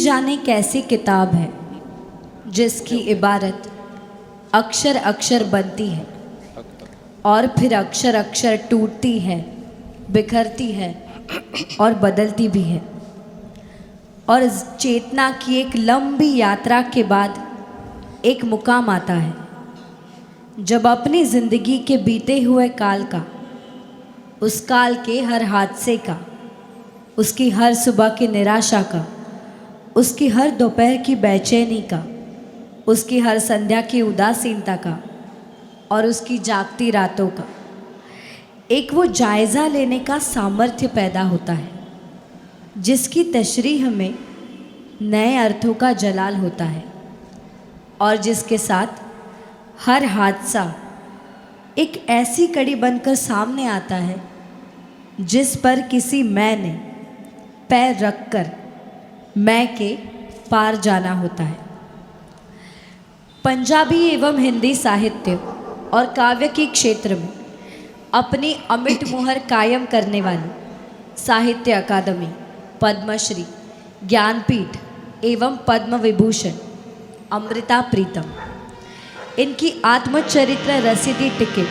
जाने कैसी किताब है जिसकी इबारत अक्षर अक्षर बनती है और फिर अक्षर अक्षर टूटती है, बिखरती है और बदलती भी है। और इस चेतना की एक लंबी यात्रा के बाद एक मुकाम आता है जब अपनी ज़िंदगी के बीते हुए काल का, उस काल के हर हादसे का, उसकी हर सुबह की निराशा का, उसकी हर दोपहर की बेचैनी का, उसकी हर संध्या की उदासीनता का और उसकी जागती रातों का एक वो जायज़ा लेने का सामर्थ्य पैदा होता है जिसकी तशरीह में नए अर्थों का जलाल होता है और जिसके साथ हर हादसा एक ऐसी कड़ी बनकर सामने आता है जिस पर किसी मैं ने पैर रखकर मैं के पार जाना होता है। पंजाबी एवं हिंदी साहित्य और काव्य के क्षेत्र में अपनी अमिट मुहर कायम करने वाली साहित्य अकादमी, पद्मश्री, ज्ञानपीठ एवं पद्म विभूषण अमृता प्रीतम, इनकी आत्मचरित्र रसीदी टिकट,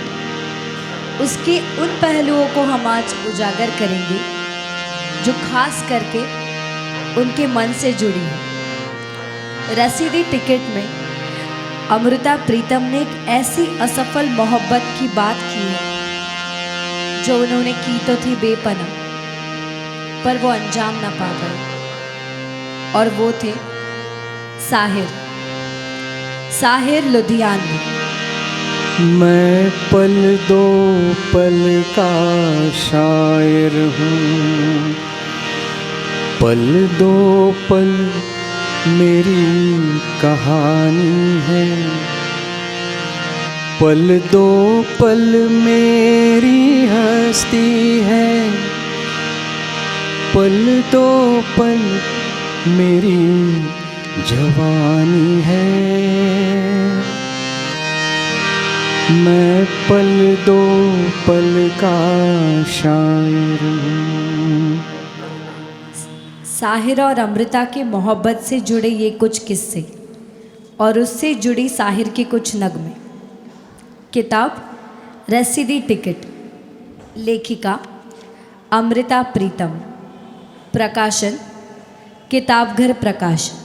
उसके उन पहलुओं को हम आज उजागर करेंगे जो खास करके उनके मन से जुड़ी है। रसीदी टिकट में अमृता प्रीतम ने एक ऐसी असफल मोहब्बत की बात की है जो उन्होंने की तो थी बेपनाह, पर वो अंजाम ना पा गए, और वो थे साहिर लुधियानवी। मैं पल दो पल का शायर हूँ, पल दो पल मेरी कहानी है, पल दो पल मेरी हस्ती है, पल दो पल मेरी जवानी है। मैं पल दो पल का शायर हूँ। साहिर और अमृता की मोहब्बत से जुड़े ये कुछ किस्से और उससे जुड़ी साहिर के कुछ नगमे। किताब रसीदी टिकट, लेखिका अमृता प्रीतम, प्रकाशन किताबघर प्रकाशन।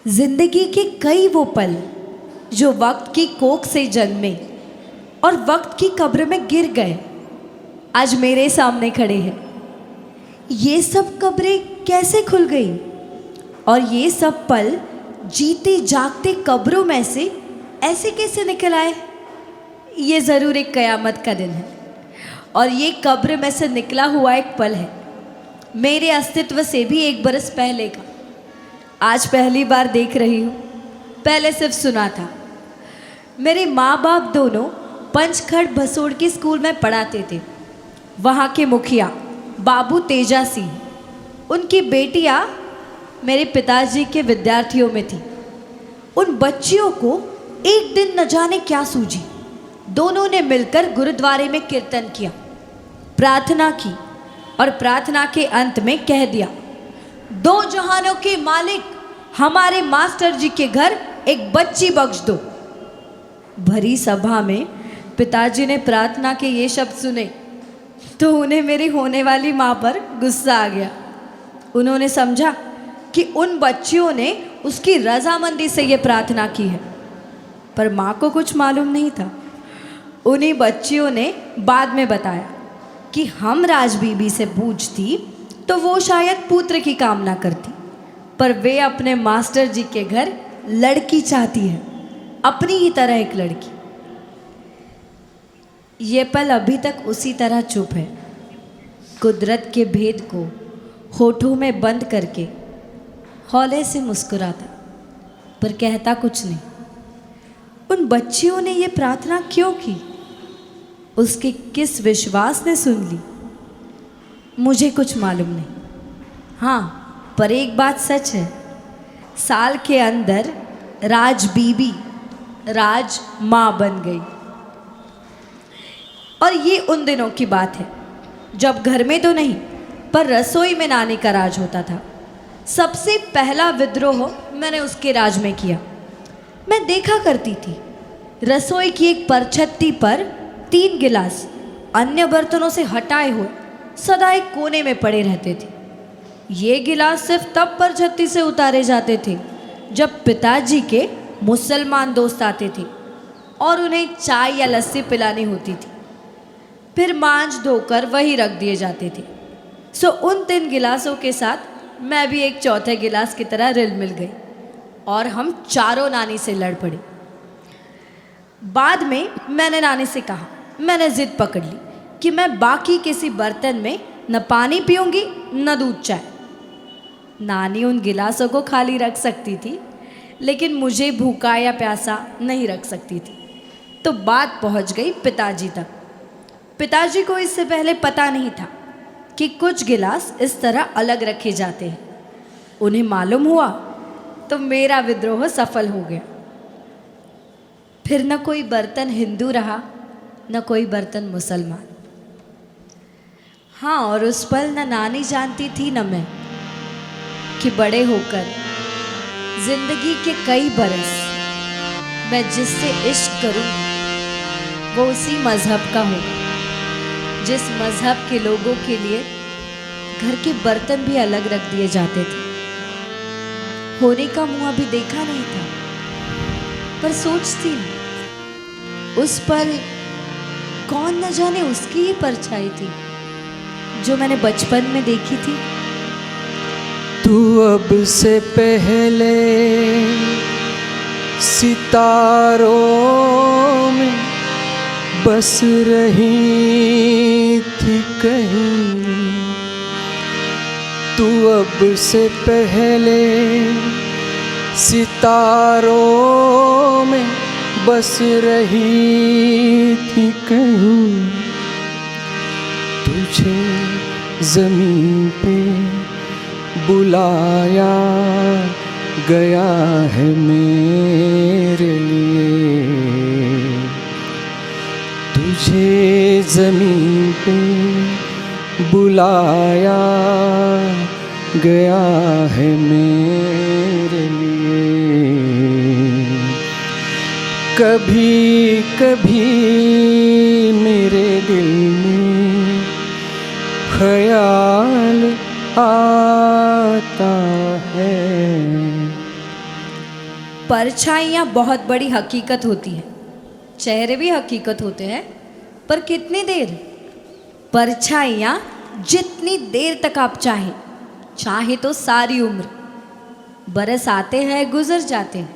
जिंदगी के कई वो पल जो वक्त की कोख से जन्मे और वक्त की कब्र में गिर गए, आज मेरे सामने खड़े हैं। ये सब कब्रें कैसे खुल गई और ये सब पल जीते जागते कब्रों में से ऐसे कैसे निकल आए? ये ज़रूर एक कयामत का दिन है और ये कब्र में से निकला हुआ एक पल है मेरे अस्तित्व से भी 1 बरस पहले का। आज पहली बार देख रही हूँ, पहले सिर्फ सुना था। मेरे माँ बाप दोनों पंचखड़ भसोड़ के स्कूल में पढ़ाते थे। वहाँ के मुखिया बाबू तेजा सिंह, उनकी बेटियाँ मेरे पिताजी के विद्यार्थियों में थी। उन बच्चियों को एक दिन न जाने क्या सूझी, दोनों ने मिलकर गुरुद्वारे में कीर्तन किया, प्रार्थना की और प्रार्थना के अंत में कह दिया, 2 जहानों के मालिक हमारे मास्टर जी के घर एक बच्ची बख्श दो। भरी सभा में पिताजी ने प्रार्थना के ये शब्द सुने तो उन्हें मेरी होने वाली माँ पर गुस्सा आ गया। उन्होंने समझा कि उन बच्चियों ने उसकी रजामंदी से ये प्रार्थना की है, पर माँ को कुछ मालूम नहीं था। उन्हीं बच्चियों ने बाद में बताया कि हम राज बीबी से पूछती तो वो शायद पुत्र की कामना करती, पर वे अपने मास्टर जी के घर लड़की चाहती है, अपनी ही तरह एक लड़की। ये पल अभी तक उसी तरह चुप है, कुदरत के भेद को होठों में बंद करके हौले से मुस्कुराता, पर कहता कुछ नहीं। उन बच्चियों ने ये प्रार्थना क्यों की, उसके किस विश्वास ने सुन ली, मुझे कुछ मालूम नहीं। हाँ, पर एक बात सच है, साल के अंदर राज बीबी राज माँ बन गई। और ये उन दिनों की बात है जब घर में तो नहीं पर रसोई में नानी का राज होता था। सबसे पहला विद्रोह मैंने उसके राज में किया। मैं देखा करती थी रसोई की एक परछत्ती पर 3 गिलास अन्य बर्तनों से हटाए हुए सदा एक कोने में पड़े रहते थे। ये गिलास सिर्फ तब परछत्ती से उतारे जाते थे जब पिताजी के मुसलमान दोस्त आते थे और उन्हें चाय या लस्सी पिलानी होती थी। फिर मांज धोकर वही रख दिए जाते थे। सो उन 3 गिलासों के साथ मैं भी एक चौथे गिलास की तरह रिल मिल गई और हम चारों नानी से लड़ पड़े। बाद में मैंने नानी से कहा, मैंने जिद पकड़ ली कि मैं बाकी किसी बर्तन में न पानी पीऊंगी न दूध चाय। नानी उन गिलासों को खाली रख सकती थी, लेकिन मुझे भूखा या प्यासा नहीं रख सकती थी। तो बात पहुंच गई पिताजी तक। पिताजी को इससे पहले पता नहीं था कि कुछ गिलास इस तरह अलग रखे जाते हैं। उन्हें मालूम हुआ तो मेरा विद्रोह सफल हो गया। फिर न कोई बर्तन हिंदू रहा न कोई बर्तन मुसलमान। हाँ, और उस पल न नानी जानती थी न मैं कि बड़े होकर जिंदगी के कई बरस मैं जिससे इश्क करूँगी वो उसी मज़हब का होगा जिस मज़हब के लोगों के लिए घर के बर्तन भी अलग रख दिए जाते थे। होने का मुँह अभी देखा नहीं था, पर सोचती उस पल कौन न जाने उसकी ही परछाई थी जो मैंने बचपन में देखी थी। तू अब से पहले सितारों में बस रही थी कहीं। तू अब से पहले सितारों में बस रही थी कहीं। तुझे ज़मीन पे बुलाया गया है मेरे लिए। तुझे ज़मीन पे बुलाया गया है मेरे लिए। कभी कभी मेरे दिल में ख्याल आता है। परछाइयाँ बहुत बड़ी हकीकत होती है, चेहरे भी हकीकत होते हैं, पर कितनी देर? परछाइयाँ जितनी देर तक आप चाहें, चाहे तो सारी उम्र। बरस आते हैं गुजर जाते हैं,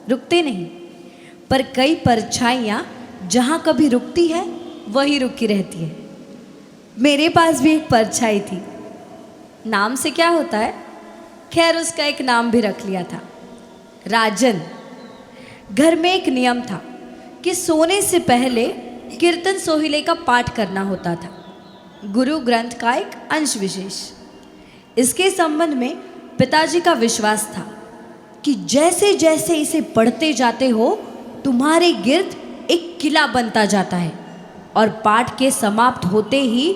रुकते नहीं। पर कई परछाइयाँ जहाँ कभी रुकती है वही रुकी रहती है। मेरे पास भी एक परछाई थी। नाम से क्या होता है, खैर उसका एक नाम भी रख लिया था, राजन। घर में एक नियम था कि सोने से पहले कीर्तन सोहिले का पाठ करना होता था, गुरु ग्रंथ का एक अंश विशेष। इसके संबंध में पिताजी का विश्वास था कि जैसे जैसे इसे पढ़ते जाते हो तुम्हारे गिर्द एक किला बनता जाता है और पाठ के समाप्त होते ही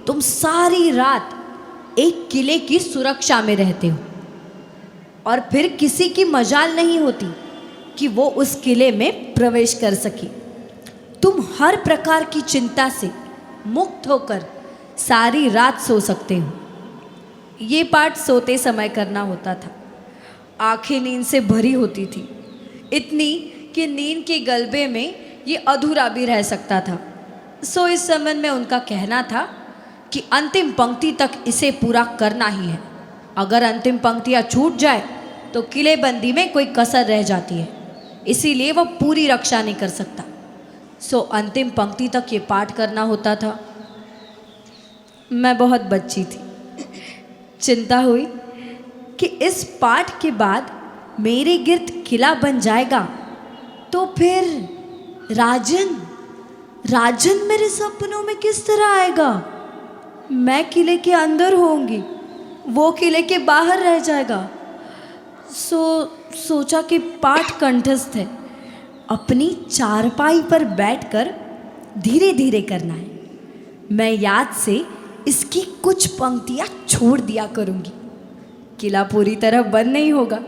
तुम सारी रात एक किले की सुरक्षा में रहते हो और फिर किसी की मजाल नहीं होती कि वो उस किले में प्रवेश कर सके। तुम हर प्रकार की चिंता से मुक्त होकर सारी रात सो सकते हो। ये पाठ सोते समय करना होता था। आंखें नींद से भरी होती थी, इतनी कि नींद के गलबे में ये अधूरा भी रह सकता था। सो इस संबंध में उनका कहना था कि अंतिम पंक्ति तक इसे पूरा करना ही है। अगर अंतिम पंक्तियाँ छूट जाए तो किलेबंदी में कोई कसर रह जाती है, इसीलिए वह पूरी रक्षा नहीं कर सकता। सो अंतिम पंक्ति तक ये पाठ करना होता था। मैं बहुत बच्ची थी। चिंता हुई कि इस पाठ के बाद मेरे गिर्द किला बन जाएगा तो फिर राजन मेरे सपनों में किस तरह आएगा। मैं किले के अंदर होंगी, वो किले के बाहर रह जाएगा। सोचा कि पाठ कंठस्थ है, अपनी चारपाई पर बैठकर धीरे धीरे करना है। मैं याद से इसकी कुछ पंक्तियाँ छोड़ दिया करूँगी। किला पूरी तरह बंद नहीं होगा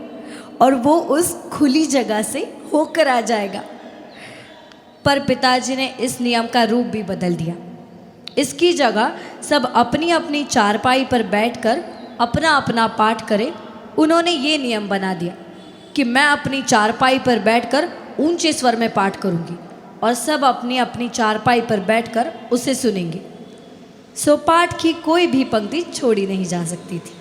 और वो उस खुली जगह से होकर आ जाएगा। पर पिताजी ने इस नियम का रूप भी बदल दिया। इसकी जगह सब अपनी अपनी चारपाई पर बैठकर अपना अपना पाठ करें। उन्होंने ये नियम बना दिया कि मैं अपनी चारपाई पर बैठकर ऊंचे स्वर में पाठ करूंगी और सब अपनी अपनी चारपाई पर बैठकर उसे सुनेंगे। सो पाठ की कोई भी पंक्ति छोड़ी नहीं जा सकती थी।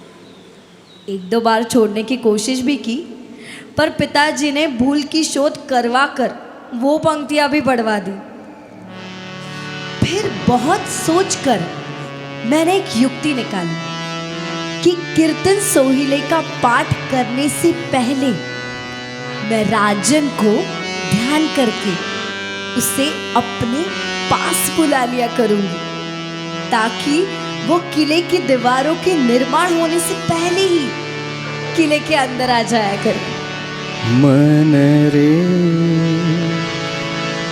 एक दो बार छोड़ने की कोशिश भी की, पर पिताजी ने भूल की शोध करवा कर वो पंक्तियां भी बढ़वा दी। फिर बहुत सोचकर मैंने एक युक्ति निकाली कि कीर्तन सोहिले का पाठ करने से पहले मैं राजन को ध्यान करके उसे अपने पास बुला लिया करूंगी, ताकि वो किले की दीवारों के निर्माण होने से पहले ही किले के अंदर आ जाया करे। मन रे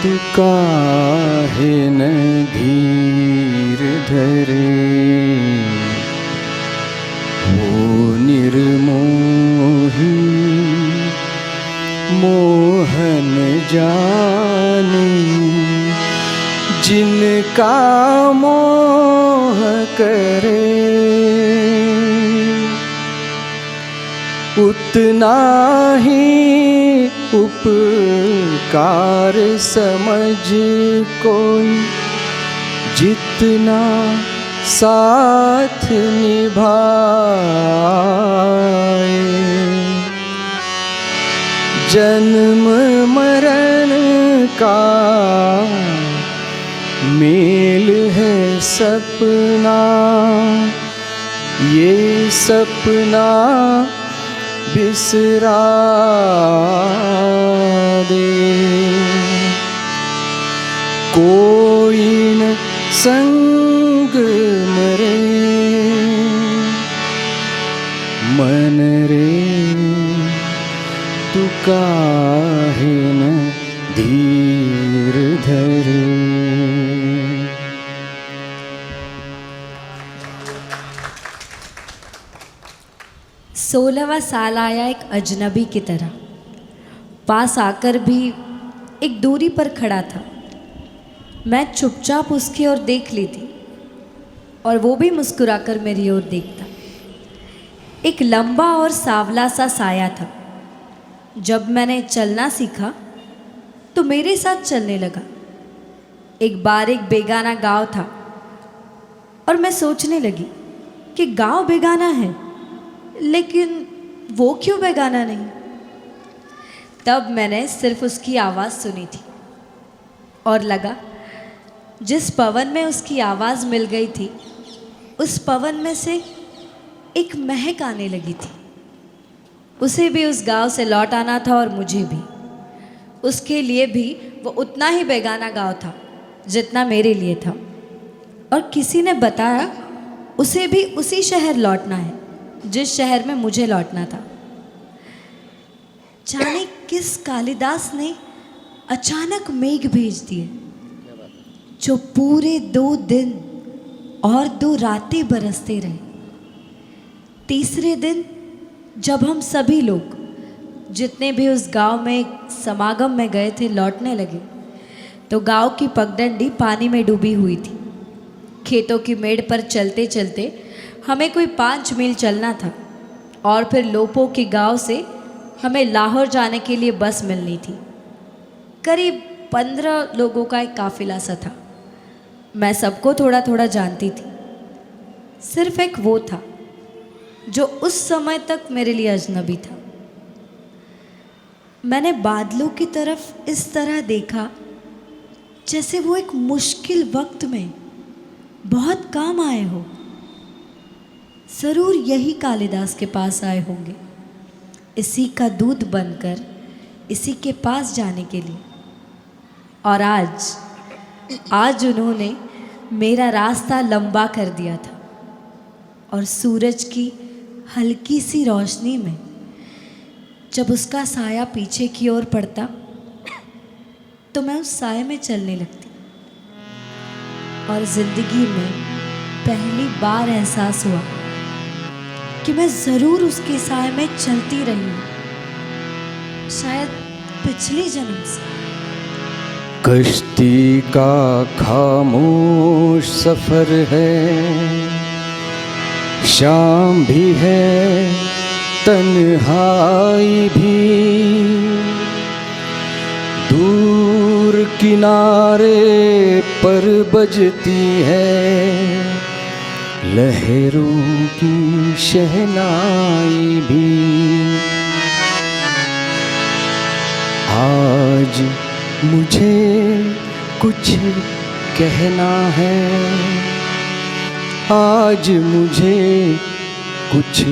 तू काहे न धीर धरे, हो निर्मोही मोहन जानी, जिनका मोह करे उतना ही उपकार समझ कोई, जितना साथ निभाए। जन्म मरण का मेल है सपना, ये सपना बिसरा दे। कोई न संग मरे, मन रे तू काहे न धीर धरे। सोलहवां साल आया एक अजनबी की तरह, पास आकर भी एक दूरी पर खड़ा था। मैं चुपचाप उसकी ओर देख ली थी और वो भी मुस्कुराकर मेरी ओर देखता। एक लंबा और सांवला सा साया था। जब मैंने चलना सीखा तो मेरे साथ चलने लगा। एक बार एक बेगाना गांव था और मैं सोचने लगी कि गांव बेगाना है, लेकिन वो क्यों बेगाना नहीं। तब मैंने सिर्फ उसकी आवाज़ सुनी थी और लगा जिस पवन में उसकी आवाज़ मिल गई थी, उस पवन में से एक महक आने लगी थी। उसे भी उस गांव से लौट आना था और मुझे भी। उसके लिए भी वो उतना ही बेगाना गांव था जितना मेरे लिए था। और किसी ने बताया उसे भी उसी शहर लौटना है जिस शहर में मुझे लौटना था। जाने किस कालिदास ने अचानक मेघ भेज दिए जो पूरे 2 दिन और 2 रातें बरसते रहे। तीसरे दिन जब हम सभी लोग जितने भी उस गांव में समागम में गए थे लौटने लगे, तो गांव की पगडंडी पानी में डूबी हुई थी। खेतों की मेड़ पर चलते चलते हमें कोई 5 मील चलना था और फिर लोपो के गांव से हमें लाहौर जाने के लिए बस मिलनी थी। करीब 15 लोगों का एक काफिला सा था। मैं सबको थोड़ा थोड़ा जानती थी। सिर्फ एक वो था जो उस समय तक मेरे लिए अजनबी था। मैंने बादलों की तरफ इस तरह देखा जैसे वो एक मुश्किल वक्त में बहुत काम आए हो। ज़रूर यही कालिदास के पास आए होंगे, इसी का दूध बनकर इसी के पास जाने के लिए। और आज उन्होंने मेरा रास्ता लंबा कर दिया था और सूरज की हल्की सी रोशनी में जब उसका साया पीछे की ओर पड़ता तो मैं उस साए में चलने लगती। और ज़िंदगी में पहली बार एहसास हुआ कि मैं ज़रूर उसके साए में चलती रही हूँ, शायद पिछले जन्म से। कश्ती का खामोश सफर है, शाम भी है तन्हाई भी, दूर किनारे पर बजती है लहरों की शहनाई भी। आज मुझे कुछ कहना है, आज मुझे कुछ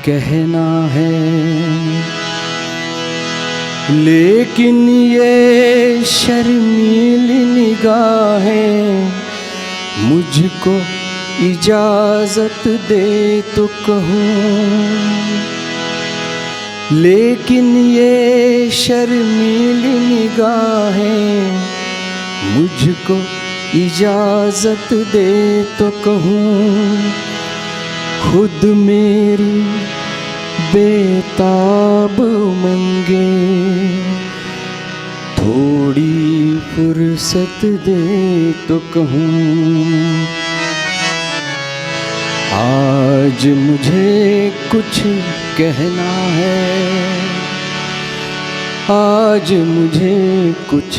कहना है, लेकिन ये शर्मीली निगाहें मुझको इजाजत दे तो कहूँ, लेकिन ये शर्मीली निगाहें मुझको इजाजत दे तो कहूँ, खुद मेरी बेताब उमंगे थोड़ी फुर्सत दे तो कहूँ। आज मुझे कुछ कहना है, आज मुझे कुछ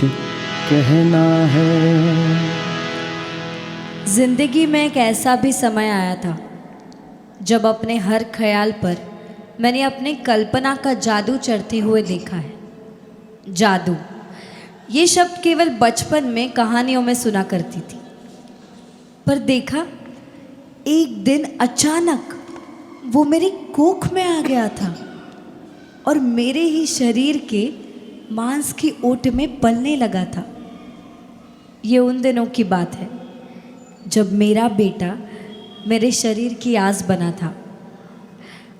कहना है। जिंदगी में एक ऐसा भी समय आया था जब अपने हर ख्याल पर मैंने अपनी कल्पना का जादू चढ़ते हुए देखा है। जादू, ये शब्द केवल बचपन में कहानियों में सुना करती थी, पर देखा एक दिन अचानक वो मेरी कोख में आ गया था और मेरे ही शरीर के मांस की ओट में पलने लगा था। ये उन दिनों की बात है जब मेरा बेटा मेरे शरीर की आस बना था।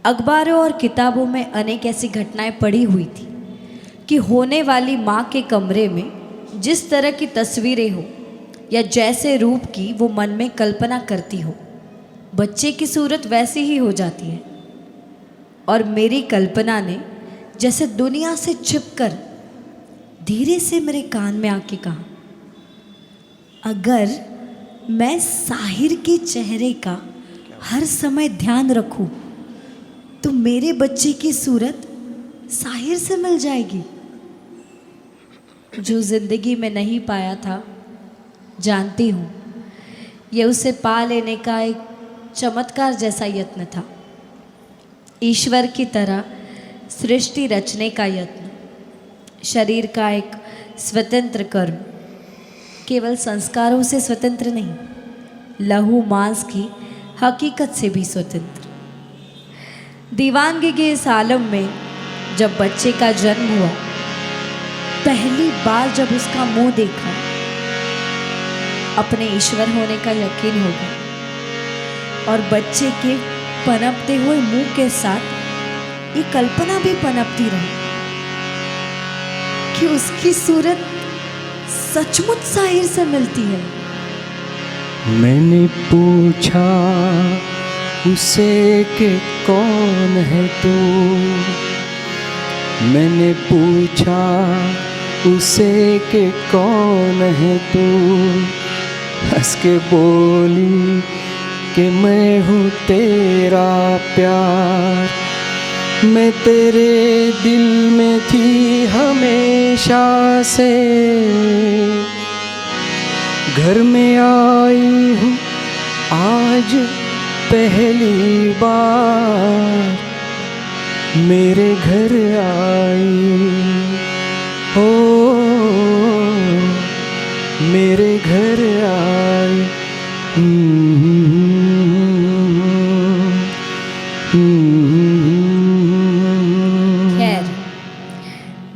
अखबारों और किताबों में अनेक ऐसी घटनाएं पड़ी हुई थी कि होने वाली माँ के कमरे में जिस तरह की तस्वीरें हो या जैसे रूप की वो मन में कल्पना करती हो, बच्चे की सूरत वैसी ही हो जाती है। और मेरी कल्पना ने जैसे दुनिया से छिपकर धीरे से मेरे कान में आके कहा, अगर मैं साहिर के चेहरे का हर समय ध्यान रखूं तो मेरे बच्चे की सूरत साहिर से मिल जाएगी। जो जिंदगी में नहीं पाया था, जानती हूँ ये उसे पा लेने का एक चमत्कार जैसा यत्न था। ईश्वर की तरह सृष्टि रचने का यत्न, शरीर का एक स्वतंत्र कर्म, केवल संस्कारों से स्वतंत्र नहीं, लहू मांस की हकीकत से भी स्वतंत्र। दीवानगी के इस आलम में जब बच्चे का जन्म हुआ, पहली बार जब उसका मुंह देखा, अपने ईश्वर होने का यकीन हो गया और बच्चे के पनपते हुए मुंह के साथ ये कल्पना भी पनपती रही कि उसकी सूरत सचमुच साहिर से मिलती है। मैंने पूछा उसे कि कौन है तू, मैंने पूछा उसे कि कौन है तू, हंस के बोली कि मैं हूँ तेरा प्यार, मैं तेरे दिल में थी हमेशा से, घर में आई हूँ आज पहली बार, मेरे घर आई हो, मेरे घर आई। खैर,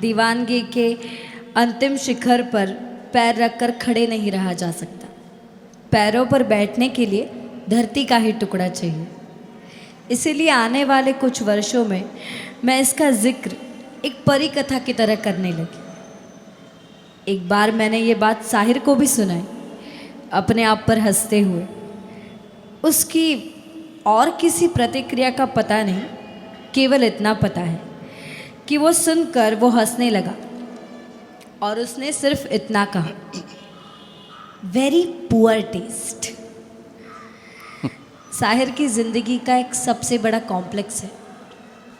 दीवानगी के अंतिम शिखर पर पैर रखकर खड़े नहीं रहा जा सकता। पैरों पर बैठने के लिए धरती का ही टुकड़ा चाहिए। इसीलिए आने वाले कुछ वर्षों में मैं इसका जिक्र एक परी कथा की तरह करने लगी। एक बार मैंने ये बात साहिर को भी सुनाई, अपने आप पर हंसते हुए। उसकी और किसी प्रतिक्रिया का पता नहीं, केवल इतना पता है कि वो सुनकर वो हंसने लगा और उसने सिर्फ इतना कहा, वेरी पुअर टेस्ट। साहिर की ज़िंदगी का एक सबसे बड़ा कॉम्प्लेक्स है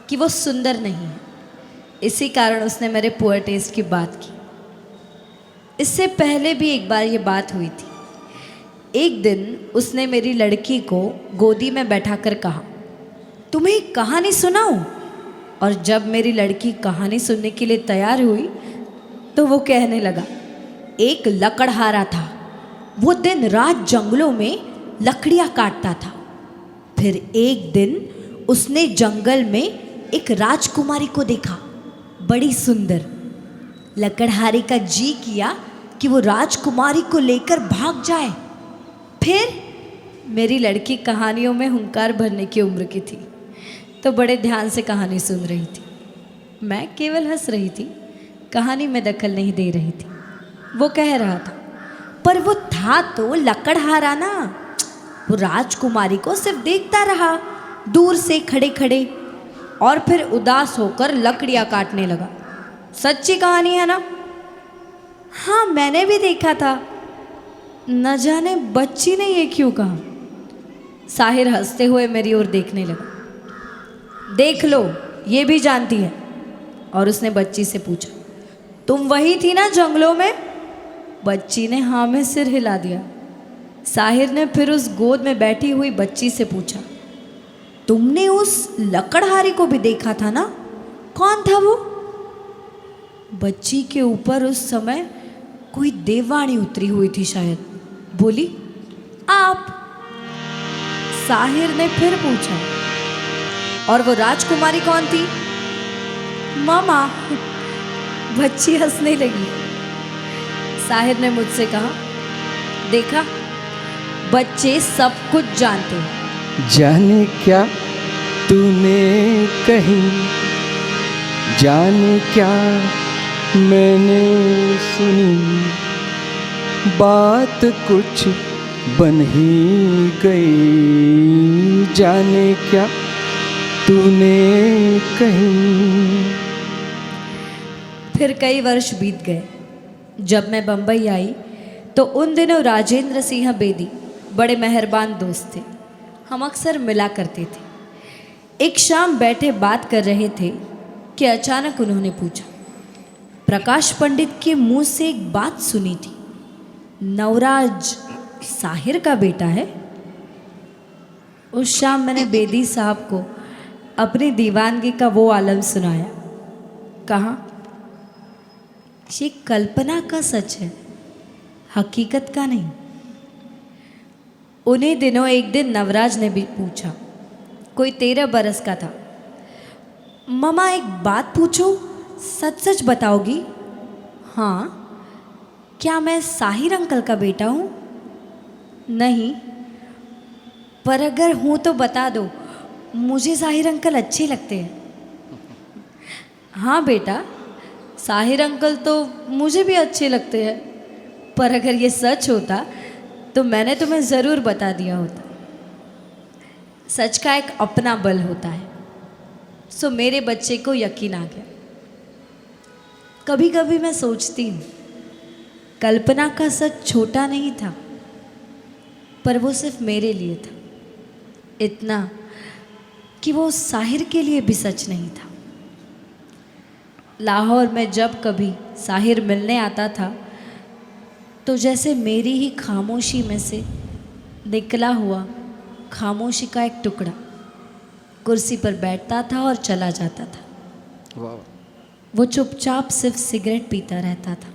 कि वो सुंदर नहीं है, इसी कारण उसने मेरे पुअर टेस्ट की बात की। इससे पहले भी एक बार ये बात हुई थी। एक दिन उसने मेरी लड़की को गोदी में बैठाकर कहा, तुम्हें एक कहानी सुनाऊं? और जब मेरी लड़की कहानी सुनने के लिए तैयार हुई तो वो कहने लगा, एक लकड़हारा था, वो दिन रात जंगलों में लकड़ियाँ काटता था। फिर एक दिन उसने जंगल में एक राजकुमारी को देखा, बड़ी सुंदर। लकड़हारे का जी किया कि वो राजकुमारी को लेकर भाग जाए। फिर मेरी लड़की कहानियों में हुंकार भरने की उम्र की थी, तो बड़े ध्यान से कहानी सुन रही थी। मैं केवल हंस रही थी, कहानी में दखल नहीं दे रही थी। वो कह रहा था, पर वो था तो लकड़हारा ना। वो राजकुमारी को सिर्फ देखता रहा दूर से खड़े खड़े और फिर उदास होकर लकड़ियाँ काटने लगा। सच्ची कहानी है ना? हाँ, मैंने भी देखा था। न जाने बच्ची ने ये क्यों कहा। साहिर हंसते हुए मेरी ओर देखने लगा। देख लो, ये भी जानती है। और उसने बच्ची से पूछा, तुम वही थी ना जंगलों में? बच्ची ने हाँ में सिर हिला दिया। साहिर ने फिर उस गोद में बैठी हुई बच्ची से पूछा, तुमने उस लकड़हारे को भी देखा था ना? कौन था वो? बच्ची के ऊपर उस समय कोई देववाणी उतरी हुई थी शायद। बोली, आप। साहिर ने फिर पूछा, और वो राजकुमारी कौन थी? मामा। बच्ची हंसने लगी। साहिर ने मुझसे कहा, देखा, बच्चे सब कुछ जानते हैं। जाने क्या तूने कही, जाने क्या मैंने सुनी, बात कुछ बन ही गई, जाने क्या तूने कही। फिर कई वर्ष बीत गए। जब मैं बम्बई आई तो उन दिनों राजेंद्र सिंह बेदी बड़े मेहरबान दोस्त थे। हम अक्सर मिला करते थे। एक शाम बैठे बात कर रहे थे कि अचानक उन्होंने पूछा, प्रकाश पंडित के मुंह से एक बात सुनी थी, नवराज साहिर का बेटा है? उस शाम मैंने बेदी साहब को अपनी दीवानगी का वो आलम सुनाया। कहा, ये कल्पना का सच है, हकीकत का नहीं। उन्हीं दिनों एक दिन नवराज ने भी पूछा, कोई 13 बरस का था, ममा एक बात पूछूं, सच सच बताओगी? हाँ। क्या मैं साहिर अंकल का बेटा हूँ? नहीं। पर अगर हूँ तो बता दो, मुझे साहिर अंकल अच्छे लगते हैं। हाँ बेटा, साहिर अंकल तो मुझे भी अच्छे लगते हैं, पर अगर ये सच होता तो मैंने तुम्हें ज़रूर बता दिया होता। सच का एक अपना बल होता है। सो मेरे बच्चे को यकीन आ गया। कभी कभी मैं सोचती हूँ, कल्पना का सच छोटा नहीं था, पर वो सिर्फ मेरे लिए था। इतना कि वो साहिर के लिए भी सच नहीं था। लाहौर में जब कभी साहिर मिलने आता था तो जैसे मेरी ही खामोशी में से निकला हुआ खामोशी का एक टुकड़ा कुर्सी पर बैठता था और चला जाता था। वाह। वो चुपचाप सिर्फ सिगरेट पीता रहता था।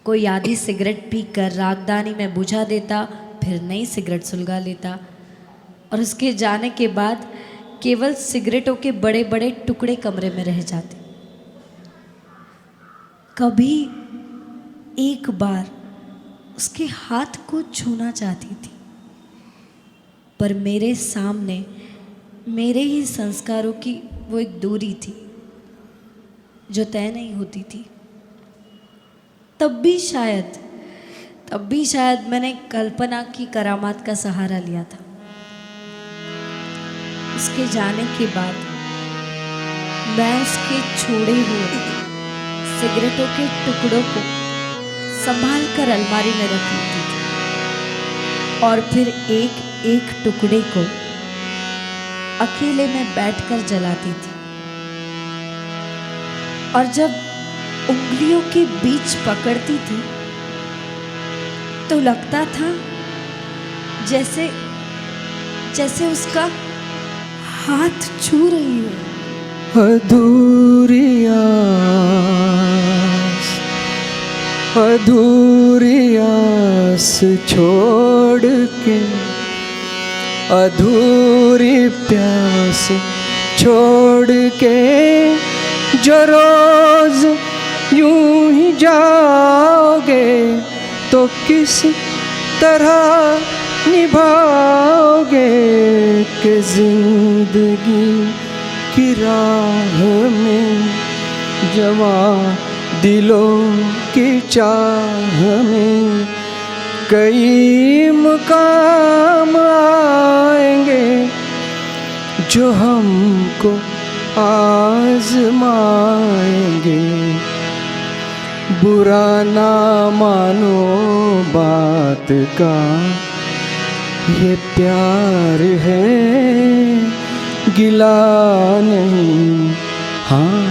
कोई आधी सिगरेट पीकर रागदानी में बुझा देता, फिर नई सिगरेट सुलगा लेता और उसके जाने के बाद केवल सिगरेटों के बड़े बड़े टुकड़े कमरे में रह जाते। कभी एक बार उसके हाथ को छूना चाहती थी, पर मेरे सामने मेरे ही संस्कारों की वो एक दूरी थी जो तय नहीं होती थी। तब भी शायद मैंने कल्पना की करामात का सहारा लिया था। उसके जाने के बाद मैं उसके छोड़े हुए सिगरेटों के टुकड़ों को संभाल कर अलमारी में रख लेती थी और फिर एक एक टुकड़े को अकेले में बैठकर जलाती थी। और जब उंगलियों के बीच पकड़ती थी तो लगता था जैसे जैसे उसका हाथ छू रही हो। अधूरी आस, अधूरी आस छोड़ के, अधूरी प्यास छोड़ के, जो रोज यूं ही जाओगे तो किस तरह निभाओगे कि जिंदगी की राह में जवां दिलों की चाह में कई मुकाम आएंगे जो हमको आजमाएंगे। बुरा ना मानो बात का, ये प्यार है गिला नहीं। हाँ,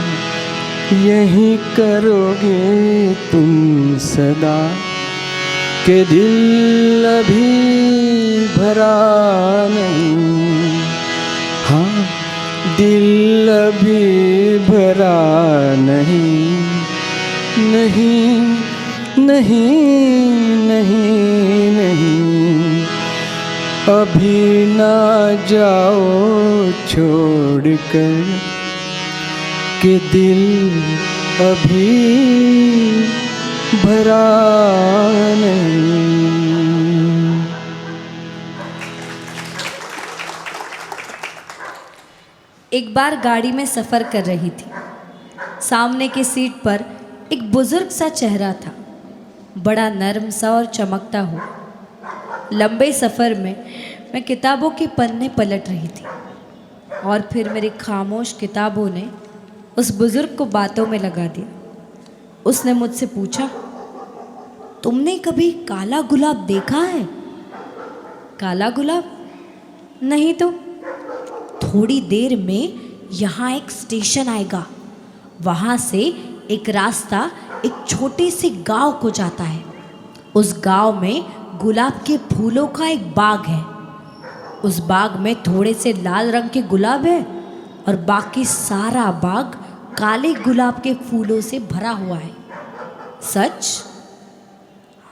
यही करोगे तुम सदा के दिल अभी भरा नहीं। हाँ, दिल अभी भरा नहीं, नहीं नहीं नहीं नहीं, अभी ना जाओ छोड़ कर कि दिल अभी भरा नहीं। एक बार गाड़ी में सफ़र कर रही थी। सामने की सीट पर एक बुजुर्ग सा चेहरा था, बड़ा नर्म सा और चमकता हुआ। लंबे सफ़र में मैं किताबों के पन्ने पलट रही थी और फिर मेरी खामोश किताबों ने उस बुजुर्ग को बातों में लगा दिया। उसने मुझसे पूछा, तुमने कभी काला गुलाब देखा है? काला गुलाब? नहीं तो। थोड़ी देर में यहाँ एक स्टेशन आएगा, वहाँ से एक रास्ता एक छोटे से गांव को जाता है। उस गांव में गुलाब के फूलों का एक बाग है। उस बाग में थोड़े से लाल रंग के गुलाब है और बाकी सारा बाग काले गुलाब के फूलों से भरा हुआ है। सच?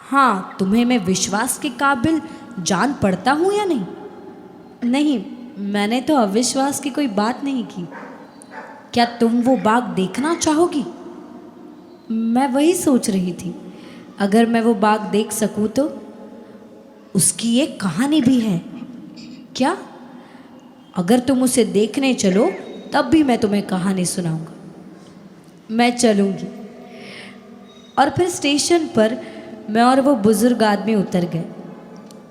हाँ, तुम्हें मैं विश्वास के काबिल जान पड़ता हूँ या नहीं? नहीं, मैंने तो अविश्वास की कोई बात नहीं की। क्या तुम वो बाग देखना चाहोगी? मैं वही सोच रही थी, अगर मैं वो बाग देख सकूँ तो। उसकी एक कहानी भी है। क्या? अगर तुम उसे देखने चलो तब भी मैं तुम्हें कहानी सुनाऊंगा। मैं चलूँगी। और फिर स्टेशन पर मैं और वो बुज़ुर्ग आदमी उतर गए।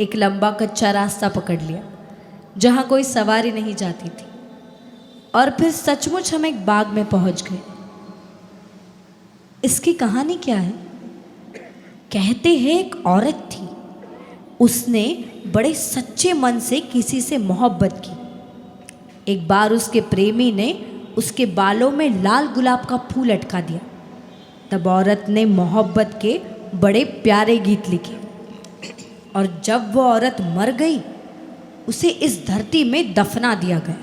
एक लंबा कच्चा रास्ता पकड़ लिया जहाँ कोई सवारी नहीं जाती थी और फिर सचमुच हम एक बाग में पहुँच गए। इसकी कहानी क्या है? कहते हैं एक औरत थी, उसने बड़े सच्चे मन से किसी से मोहब्बत की। एक बार उसके प्रेमी ने उसके बालों में लाल गुलाब का फूल अटका दिया। तब औरत ने मोहब्बत के बड़े प्यारे गीत लिखे और जब वो औरत मर गई उसे इस धरती में दफना दिया गया।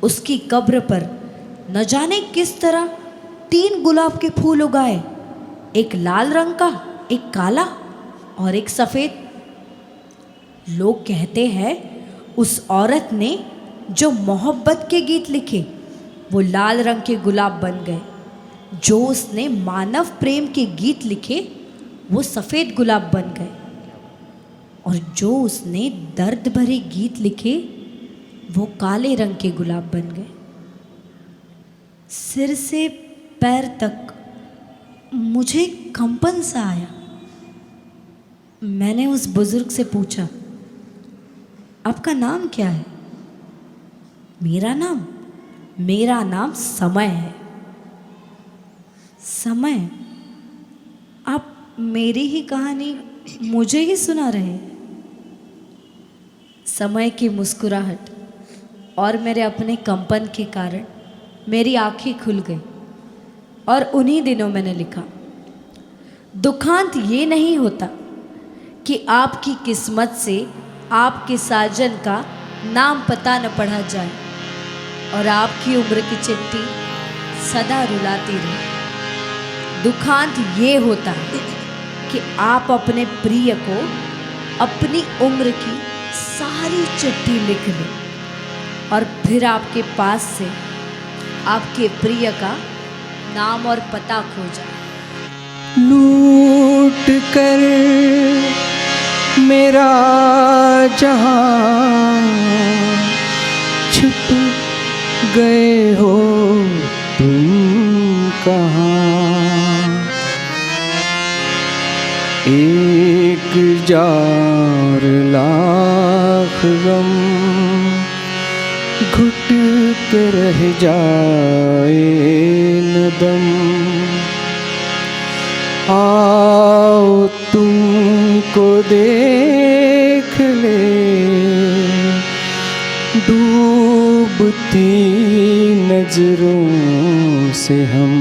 उसकी कब्र पर न जाने किस तरह 3 गुलाब के फूल उगाए, एक लाल रंग का, एक काला और एक सफ़ेद। लोग कहते हैं उस औरत ने जो मोहब्बत के गीत लिखे वो लाल रंग के गुलाब बन गए, जो उसने मानव प्रेम के गीत लिखे वो सफ़ेद गुलाब बन गए, और जो उसने दर्द भरे गीत लिखे वो काले रंग के गुलाब बन गए। सिर से पैर तक मुझे कंपन सा आया। मैंने उस बुजुर्ग से पूछा, आपका नाम क्या है? मेरा नाम समय है। समय? आप मेरी ही कहानी मुझे ही सुना रहे हैं। समय की मुस्कुराहट और मेरे अपने कंपन के कारण मेरी आंखें खुल गई और उन्हीं दिनों मैंने लिखा, दुखांत ये नहीं होता कि आपकी किस्मत से आपके साजन का नाम पता न पढ़ा जाए और आपकी उम्र की चिट्ठी सदा रुलाती रहे। दुखांत ये होता है कि आप अपने प्रिय को अपनी उम्र की सारी चिट्ठी लिख लें और फिर आपके पास से आपके प्रिय का नाम और पता खो जाए। लूट कर मेरा जहां छुप गए हो तुम कहाँ। एक जार लाख गम घुट के रह जाए न दम। आओ तुमको देख ले डूबती नजरों से हम।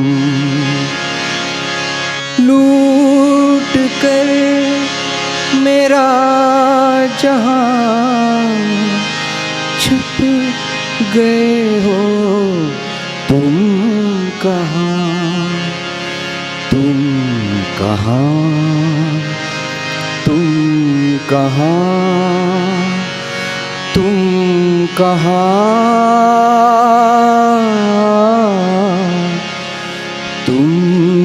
लूट कर मेरा जहां छुप गए हो तुम कहाँ। तुम कहाँ, तुम कहाँ, तुम कहाँ, तुम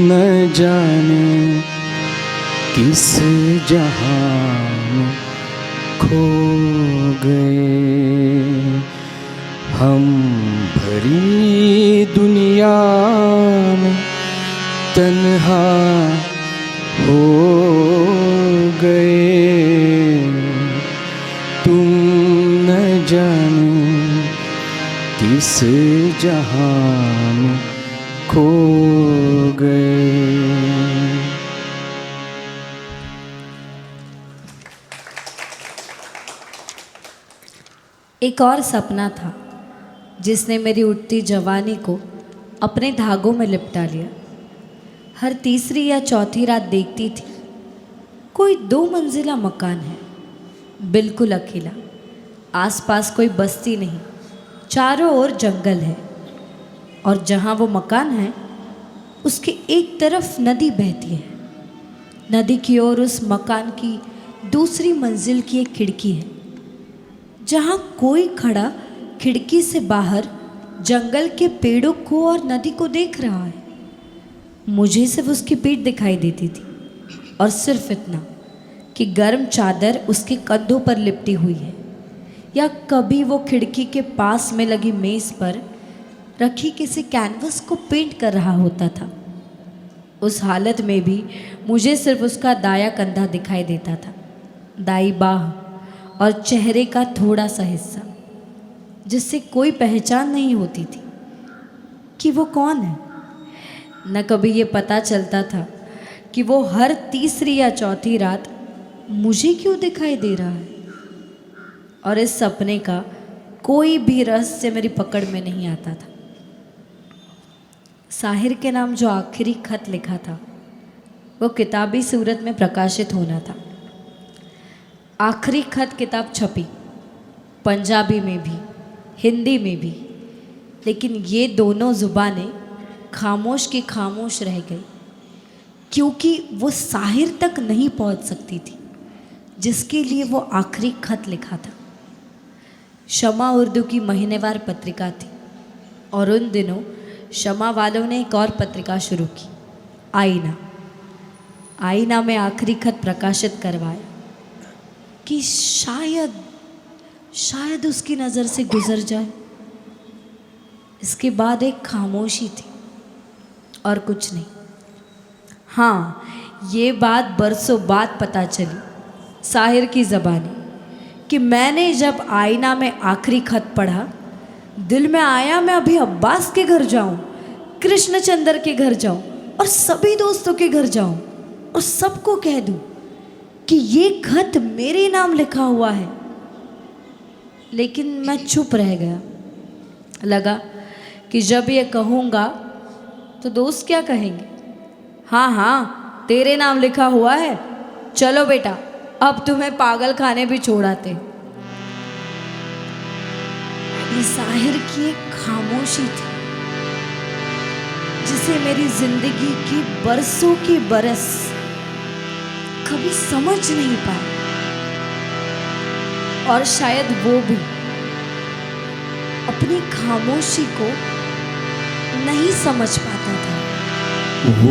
न जाने किस जहां में खो गए। हम भरी दुनिया में तन्हा हो गए। तुम न जाने किस जहां में खो गए। एक और सपना था जिसने मेरी उठती जवानी को अपने धागों में लिपटा लिया। हर तीसरी या चौथी रात देखती थी कोई 2 मंजिला मकान है, बिल्कुल अकेला, आसपास कोई बस्ती नहीं, चारों ओर जंगल है और जहाँ वो मकान है उसके एक तरफ नदी बहती है। नदी की ओर उस मकान की दूसरी मंजिल की एक खिड़की है जहाँ कोई खड़ा खिड़की से बाहर जंगल के पेड़ों को और नदी को देख रहा है। मुझे सिर्फ उसकी पीठ दिखाई देती थी और सिर्फ इतना कि गर्म चादर उसके कंधों पर लिपटी हुई है या कभी वो खिड़की के पास में लगी मेज़ पर रखी किसी कैनवस को पेंट कर रहा होता था। उस हालत में भी मुझे सिर्फ उसका दाया कंधा दिखाई देता था, दाई बाह और चेहरे का थोड़ा सा हिस्सा जिससे कोई पहचान नहीं होती थी कि वो कौन है। न कभी ये पता चलता था कि वो हर तीसरी या चौथी रात मुझे क्यों दिखाई दे रहा है। और इस सपने का कोई भी रहस्य मेरी पकड़ में नहीं आता था। साहिर के नाम जो आखिरी खत लिखा था वो किताबी सूरत में प्रकाशित होना था। आखिरी खत किताब छपी, पंजाबी में भी हिंदी में भी, लेकिन ये दोनों ज़ुबानें खामोश की खामोश रह गई क्योंकि वो साहिर तक नहीं पहुंच सकती थी जिसके लिए वो आखिरी खत लिखा था। शमा उर्दू की महीनेवार पत्रिका थी और उन दिनों शमा वालों ने एक और पत्रिका शुरू की, आईना। आईना में आखिरी खत प्रकाशित करवाया कि शायद उसकी नज़र से गुजर जाए। इसके बाद एक खामोशी थी और कुछ नहीं। हाँ, ये बात बरसों बाद पता चली साहिर की ज़बानी कि मैंने जब आईना में आखिरी खत पढ़ा दिल में आया मैं अभी अब्बास के घर जाऊं, कृष्णचंद्र के घर जाऊं और सभी दोस्तों के घर जाऊं और सबको कह दूं कि ये खत मेरे नाम लिखा हुआ है। लेकिन मैं चुप रह गया। लगा कि जब ये कहूँगा तो दोस्त क्या कहेंगे। हाँ हाँ तेरे नाम लिखा हुआ है, चलो बेटा अब तुम्हें पागल खाने भी छोड़ाते। ये साहिर की एक खामोशी थी जिसे मेरी जिंदगी की बरसों की बरस कभी समझ नहीं पाई, और शायद वो भी अपनी खामोशी को नहीं समझ पाता था। वो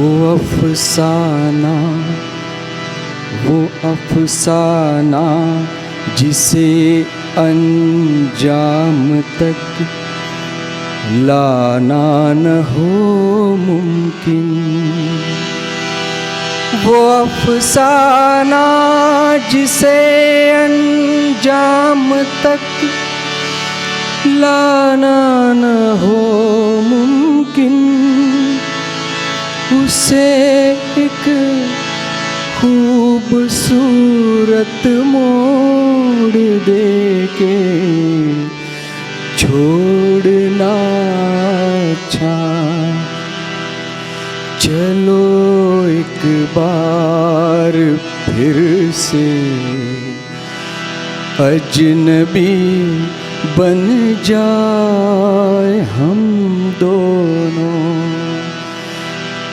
अफसाना जिसे अंजाम तक लाना न हो मुमकिन, वो अफसाना जिसे अंजाम तक लाना न हो मुमकिन, उसे एक खूबसूरत मोड़ दे के छोड़ना अच्छा। चलो एक बार फिर से अजनबी बन जाए हम दोनों,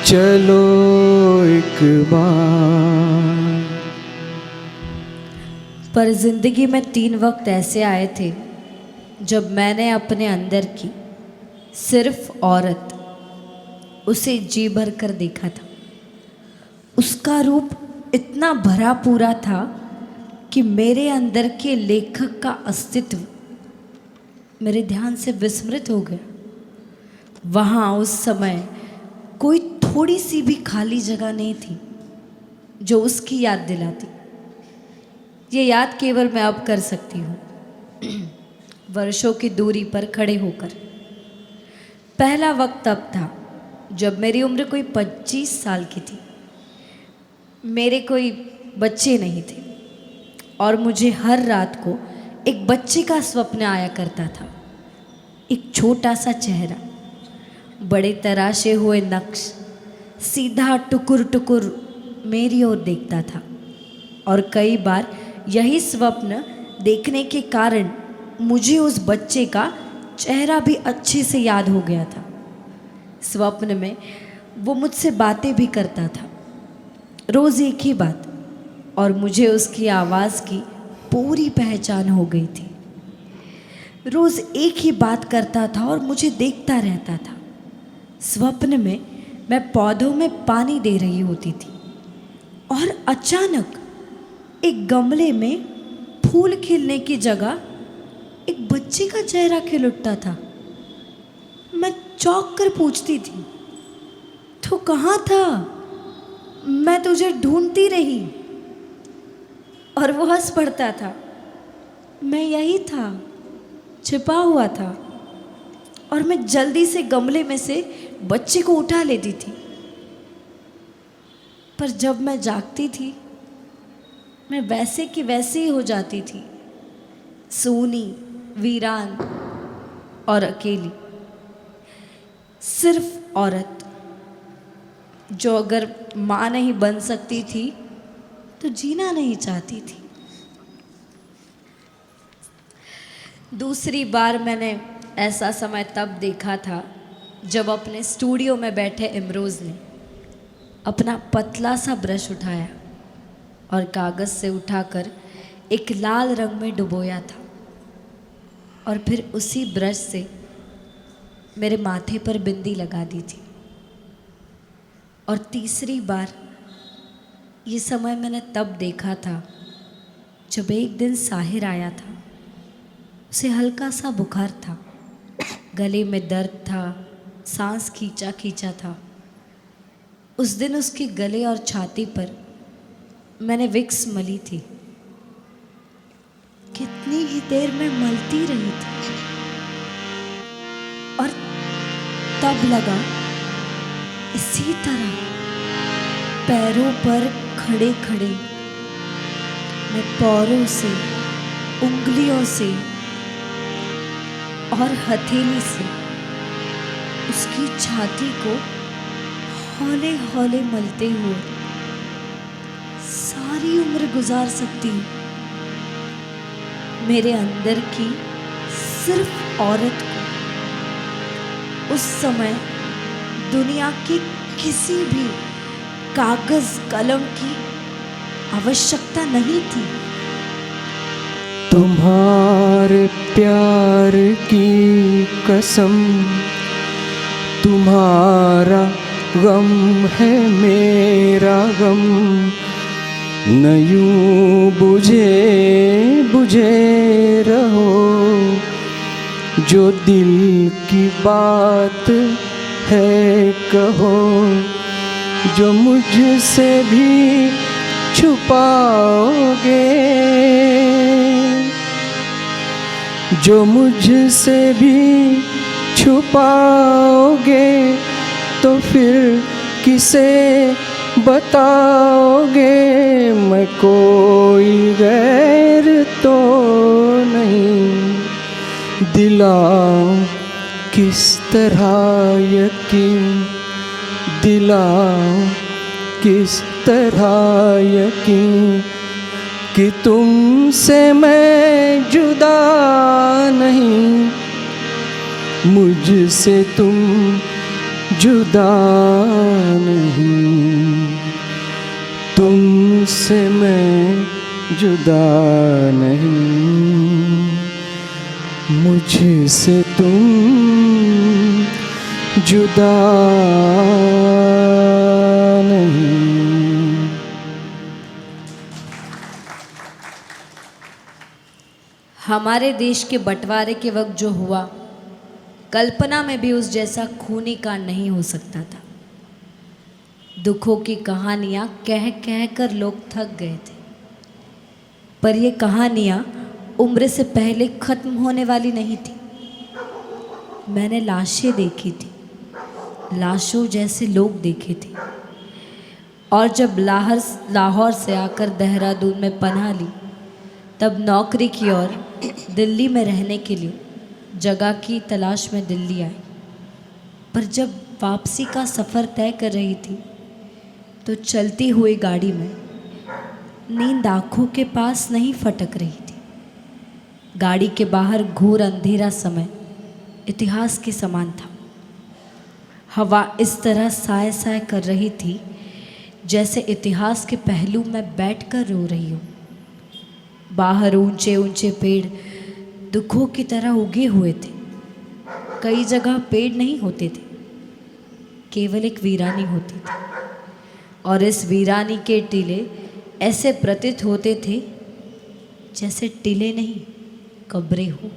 चलो एक बार। पर जिंदगी में 3 वक्त ऐसे आए थे जब मैंने अपने अंदर की सिर्फ औरत, उसे जी भर कर देखा था। उसका रूप इतना भरा पूरा था कि मेरे अंदर के लेखक का अस्तित्व मेरे ध्यान से विस्मृत हो गया। वहाँ उस समय कोई थोड़ी सी भी खाली जगह नहीं थी जो उसकी याद दिलाती। ये याद केवल मैं अब कर सकती हूँ, वर्षों की दूरी पर खड़े होकर। पहला वक्त तब था जब मेरी उम्र कोई 25 साल की थी, मेरे कोई बच्चे नहीं थे और मुझे हर रात को एक बच्चे का स्वप्न आया करता था। एक छोटा सा चेहरा, बड़े तराशे हुए नक्श, सीधा टुकुर टुकुर मेरी ओर देखता था। और कई बार यही स्वप्न देखने के कारण मुझे उस बच्चे का चेहरा भी अच्छे से याद हो गया था। स्वप्न में वो मुझसे बातें भी करता था, रोज़ एक ही बात, और मुझे उसकी आवाज़ की पूरी पहचान हो गई थी। रोज़ एक ही बात करता था और मुझे देखता रहता था। स्वप्न में मैं पौधों में पानी दे रही होती थी और अचानक एक गमले में फूल खिलने की जगह एक बच्चे का चेहरा खिल उठता था। मैं चौंक कर पूछती थी, तो कहाँ था? मैं तुझे ढूंढती रही। और वो हंस पड़ता था। मैं यही था, छिपा हुआ था। और मैं जल्दी से गमले में से बच्चे को उठा लेती थी। पर जब मैं जागती थी, मैं वैसे की वैसे ही हो जाती थी, सूनी, वीरान और अकेली। सिर्फ औरत जो अगर माँ नहीं बन सकती थी तो जीना नहीं चाहती थी। दूसरी बार मैंने ऐसा समय तब देखा था जब अपने स्टूडियो में बैठे इमरोज़ ने अपना पतला सा ब्रश उठाया और कागज़ से उठाकर एक लाल रंग में डुबोया था, और फिर उसी ब्रश से मेरे माथे पर बिंदी लगा दी थी। और तीसरी बार ये समय मैंने तब देखा था जब एक दिन साहिर आया था। उसे हल्का सा बुखार था, गले में दर्द था, सांस खींचा खींचा था। उस दिन उसके गले और छाती पर मैंने विक्स मली थी। कितनी ही देर में मलती रही थी, और तब लगा इसी तरह पैरों पर खड़े खड़े मैं पैरों से, उंगलियों से और हथेली से उसकी छाती को हौले हौले मलते हुए सारी उम्र गुजार सकती हूँ। मेरे अंदर की सिर्फ औरत को उस समय दुनिया के किसी भी कागज कलम की आवश्यकता नहीं थी। तुम्हारे प्यार की कसम, तुम्हारा गम है मेरा गम, न यूं बुझे बुझे रहो, जो दिल की बात है कहो, जो मुझसे भी छुपाओगे, जो मुझसे भी छुपाओगे, तो फिर किसे बताओगे। मैं कोई गैर तो नहीं, दिलाओ किस तरह यकीन, दिलाओ किस तरह यकीन कि तुमसे मैं जुदा नहीं, मुझसे तुम जुदा नहीं, तुमसे मैं जुदा नहीं, मुझसे तुम जुदा नहीं। हमारे देश के बंटवारे के वक्त जो हुआ, कल्पना में भी उस जैसा खूनी कांड नहीं हो सकता था। दुखों की कहानियां कह कह कर लोग थक गए थे, पर ये कहानियां उम्र से पहले खत्म होने वाली नहीं थी। मैंने लाशें देखी थी, लाशों जैसे लोग देखे थे, और जब लाहौर से आकर देहरादून में पनाह ली, तब नौकरी की और दिल्ली में रहने के लिए जगह की तलाश में दिल्ली आई। पर जब वापसी का सफ़र तय कर रही थी, तो चलती हुई गाड़ी में नींद आँखों के पास नहीं फटक रही थी। गाड़ी के बाहर घोर अंधेरा समय इतिहास के समान था। हवा इस तरह साए साए कर रही थी जैसे इतिहास के पहलू में बैठकर रो रही हूँ। बाहर ऊंचे ऊंचे पेड़ दुखों की तरह उगे हुए थे। कई जगह पेड़ नहीं होते थे, केवल एक वीरानी होती थी, और इस वीरानी के टीले ऐसे प्रतीत होते थे जैसे टीले नहीं, कब्रें हो।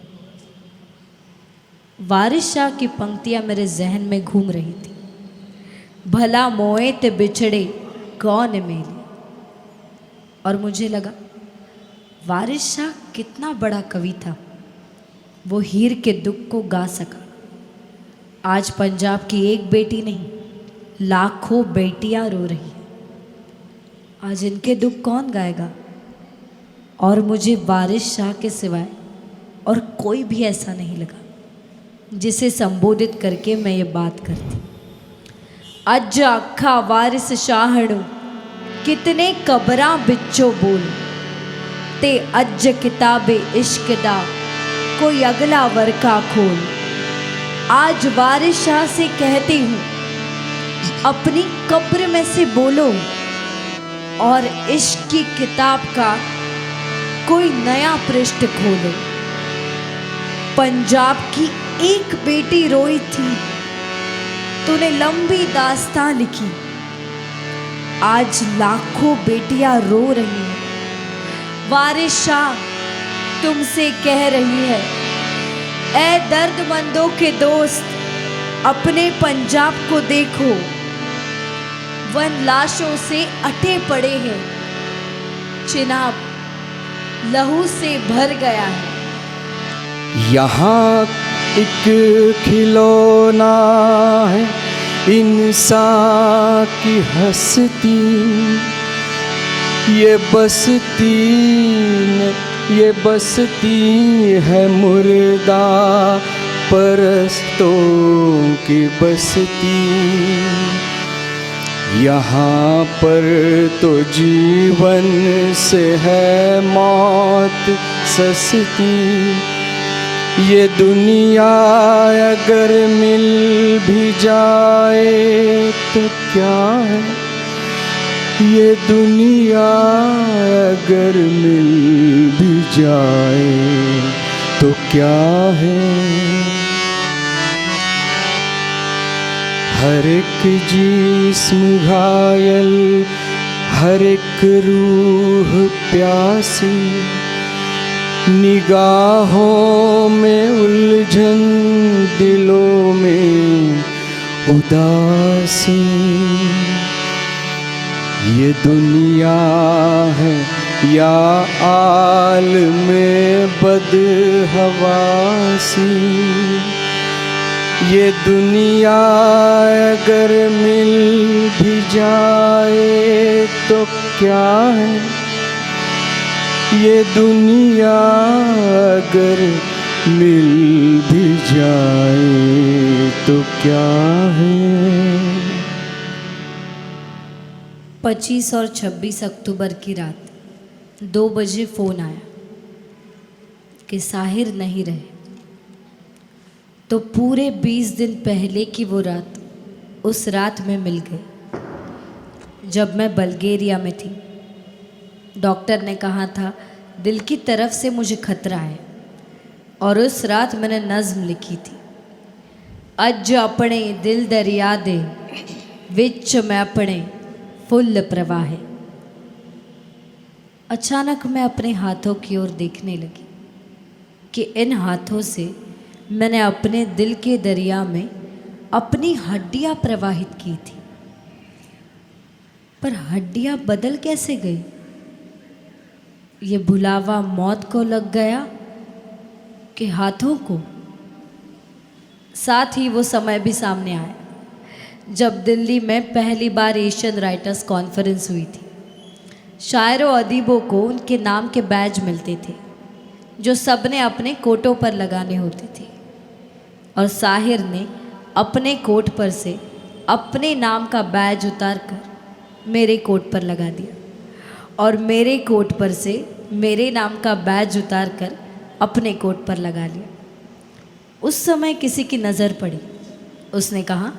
वारिस शाह की पंक्तियां मेरे जहन में घूम रही थी। भला मोए ते बिछड़े कौन मेले, और मुझे लगा वारिस शाह कितना बड़ा कवि था, वो हीर के दुख को गा सका। आज पंजाब की एक बेटी नहीं, लाखों बेटियां रो रही हैं। आज इनके दुख कौन गाएगा? और मुझे वारिस शाह के सिवाय और कोई भी ऐसा नहीं लगा जिसे संबोधित करके मैं ये बात करती। अज अखा वारिस शाहणु कितने कबरां बिचो बोल, ते अज किताबे इश्क दा कोई अगला वर्का खोल। आज वारिस शाह से कहती हूँ, अपनी कब्र में से बोलो, और इश्क की किताब का कोई नया पृष्ठ खोलो। पंजाब की एक बेटी रोई थी, तूने लंबी दास्तां लिखी। आज लाखों बेटियां रो रही हैं। वारिस शाह तुमसे कह रही है, ऐ दर्दमंदों के दोस्त, अपने पंजाब को देखो, वन लाशों से अटे पड़े हैं, चिनाब लहू से भर गया है। यहाँ एक खिलौना है इंसान की हस्ती, ये बसती है मुर्दा परस्तों की बस्ती। यहाँ पर तो जीवन से है मौत सस्ती, ये दुनिया अगर मिल भी जाए तो क्या है, ये दुनिया अगर मिल भी जाए तो क्या है। हर एक जिस्म घायल, हर एक रूह प्यासी, निगाहों में उलझन, दिलों में उदासी। ये दुनिया है या आलमे बदहवासी, ये दुनिया अगर मिल भी जाए तो क्या है, ये दुनिया अगर मिल भी जाए तो क्या है। 25 और 26 अक्टूबर की रात 2 बजे फ़ोन आया कि साहिर नहीं रहे। तो पूरे 20 दिन पहले की वो रात उस रात में मिल गई जब मैं बल्गेरिया में थी। डॉक्टर ने कहा था दिल की तरफ से मुझे खतरा है, और उस रात मैंने नज़्म लिखी थी, अज अपने दिल दरिया दे विच मैं अपने फुल प्रवाह। अचानक मैं अपने हाथों की ओर देखने लगी कि इन हाथों से मैंने अपने दिल के दरिया में अपनी हड्डियां प्रवाहित की थी। पर हड्डियां बदल कैसे गई? ये भुलावा मौत को लग गया कि हाथों को? साथ ही वो समय भी सामने आया जब दिल्ली में पहली बार एशियन राइटर्स कॉन्फ्रेंस हुई थी। शायरों अदीबों को उनके नाम के बैज मिलते थे जो सबने अपने कोटों पर लगाने होते थे, और साहिर ने अपने कोट पर से अपने नाम का बैज उतारकर मेरे कोट पर लगा दिया, और मेरे कोट पर से मेरे नाम का बैज उतारकर अपने कोट पर लगा लिया। उस समय किसी की नज़र पड़ी, उसने कहा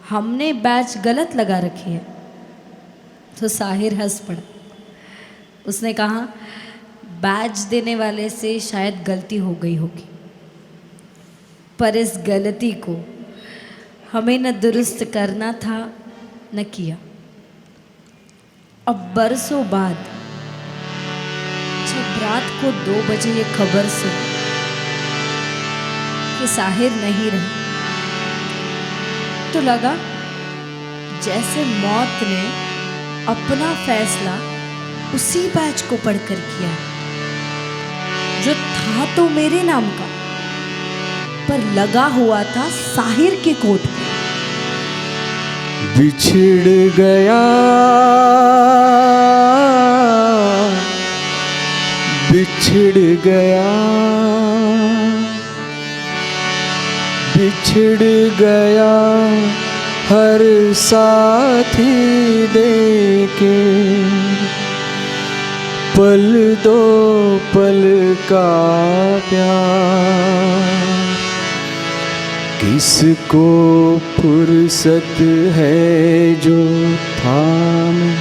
हमने बैज गलत लगा रखी है। तो साहिर हंस पड़ा। उसने कहा बैज देने वाले से शायद गलती हो गई होगी, पर इस गलती को हमें न दुरुस्त करना था न किया। अब बरसों बाद जब रात को 2 बजे ये खबर सुनी कि साहिर नहीं रहे, तो लगा जैसे मौत ने अपना फैसला उसी बैच को पढ़कर किया जो था तो मेरे नाम का, पर लगा हुआ था साहिर के कोट पर। बिछड़ गया, बिछड़ गया, बिछड़ गया हर साथी देके, पल दो पल का प्यार। किसको फुर्सत है जो थामे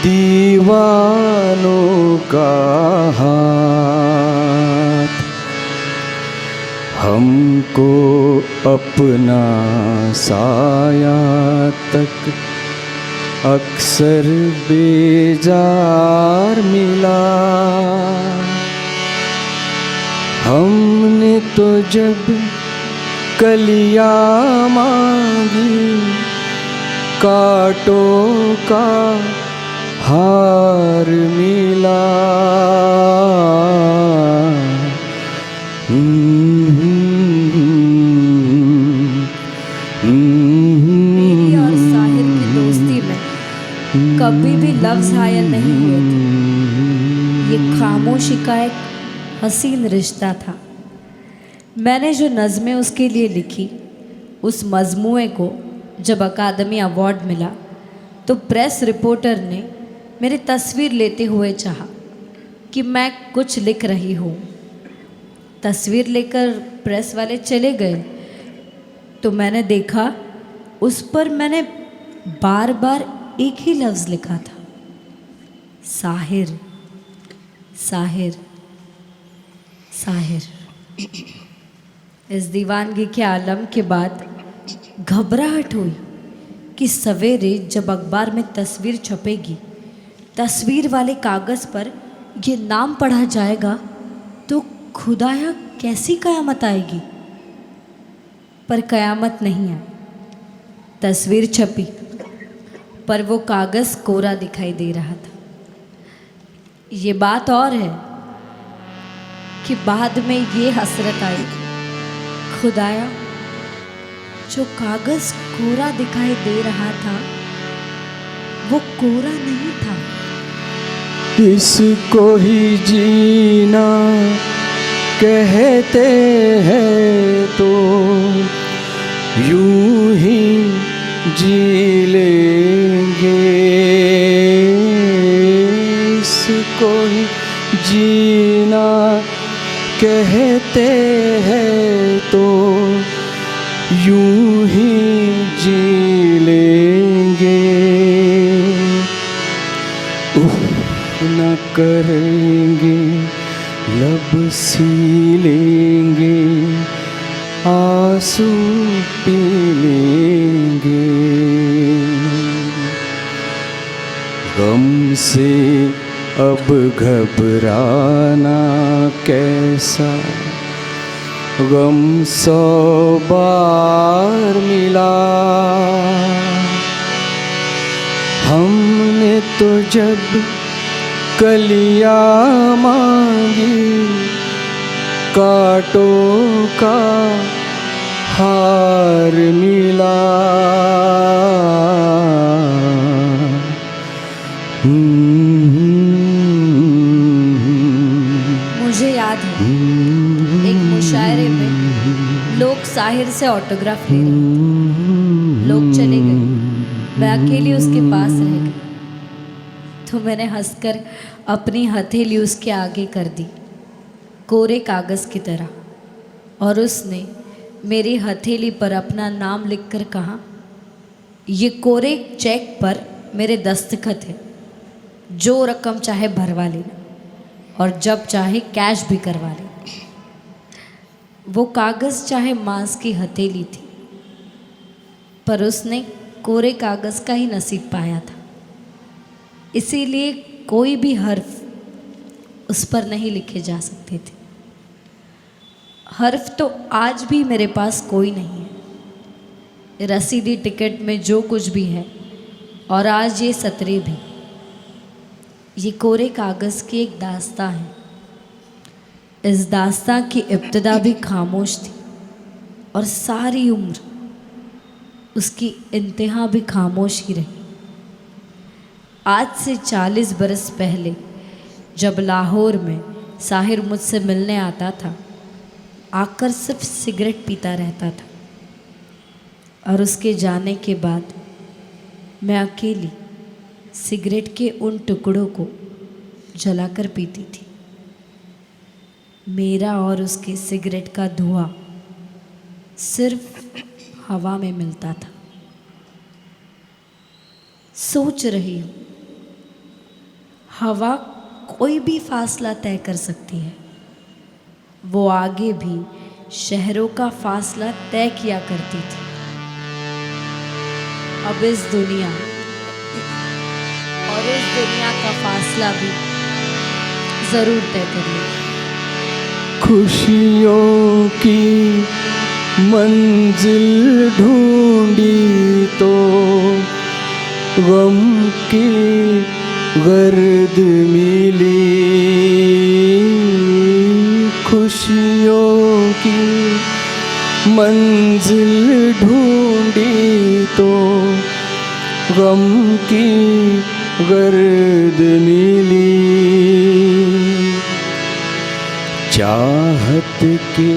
दीवानों का हाथ, हमको अपना साया तक अक्सर बेजार मिला। हमने तो जब कलियां मांगी कांटों का हार मिला। मेरी और साहिर की दोस्ती में कभी भी लफ्ज़ हायल नहीं हुए थे। ये खामोशी का एक हसीन रिश्ता था। मैंने जो नज़में उसके लिए लिखी, उस मजमूए को जब अकादमी अवार्ड मिला तो प्रेस रिपोर्टर ने मेरी तस्वीर लेते हुए चाहा कि मैं कुछ लिख रही हूँ। तस्वीर लेकर प्रेस वाले चले गए तो मैंने देखा उस पर मैंने बार बार एक ही लफ्ज़ लिखा था, साहिर साहिर साहिर। इस दीवानगी के आलम के बाद घबराहट हुई कि सवेरे जब अखबार में तस्वीर छपेगी, तस्वीर वाले कागज़ पर ये नाम पढ़ा जाएगा तो खुदाया कैसी कयामत आएगी। पर कयामत नहीं आई। तस्वीर छपी पर वो कागज़ कोरा दिखाई दे रहा था। ये बात और है कि बाद में ये हसरत आई, खुदाया जो कागज़ कोरा दिखाई दे रहा था वो कोरा नहीं था। इसको ही जीना कहते हैं तो यूं ही जी लेंगे। इसको ही जीना कहते हैं तो यूं ही जी लेंगे। न करेंगे लब सी लेंगे, आंसू पी लेंगे। गम से अब घबराना कैसा, गम 100 बार मिला। हमने तो जब कलियां मांगी, कांटों का हार मिला। मुझे याद है एक मुशायरे में लोग साहिर से ऑटोग्राफ ले रहे थे। लोग चले गए, मैं अकेली उसके पास रह गई तो मैंने हंसकर अपनी हथेली उसके आगे कर दी, कोरे कागज़ की तरह, और उसने मेरी हथेली पर अपना नाम लिखकर कहा, ये कोरे चेक पर मेरे दस्तखत है, जो रकम चाहे भरवा लेना और जब चाहे कैश भी करवा लेना। वो कागज़ चाहे मांस की हथेली थी, पर उसने कोरे कागज़ का ही नसीब पाया था। इसीलिए कोई भी हर्फ उस पर नहीं लिखे जा सकते थे। हर्फ तो आज भी मेरे पास कोई नहीं है। रसीदी टिकट में जो कुछ भी है और आज ये सतरे भी, ये कोरे कागज़ की एक दास्तां है। इस दास्तां की इब्तिदा भी खामोश थी और सारी उम्र उसकी इंतहा भी खामोश ही रही। आज से 40 बरस पहले जब लाहौर में साहिर मुझसे मिलने आता था, आकर सिर्फ सिगरेट पीता रहता था और उसके जाने के बाद मैं अकेली सिगरेट के उन टुकड़ों को जलाकर पीती थी। मेरा और उसके सिगरेट का धुआं सिर्फ हवा में मिलता था। सोच रही हूँ, हवा कोई भी फासला तय कर सकती है। वो आगे भी शहरों का फासला तय किया करती थी। अब इस दुनिया और इस दुनिया का फासला भी ज़रूर तय कर लेगी। खुशियों की मंजिल ढूंढी तो गम की गर्द मिली। खुशियों की मंजिल ढूंढी ढूंढी तो गम की गर्द मिली। चाहत के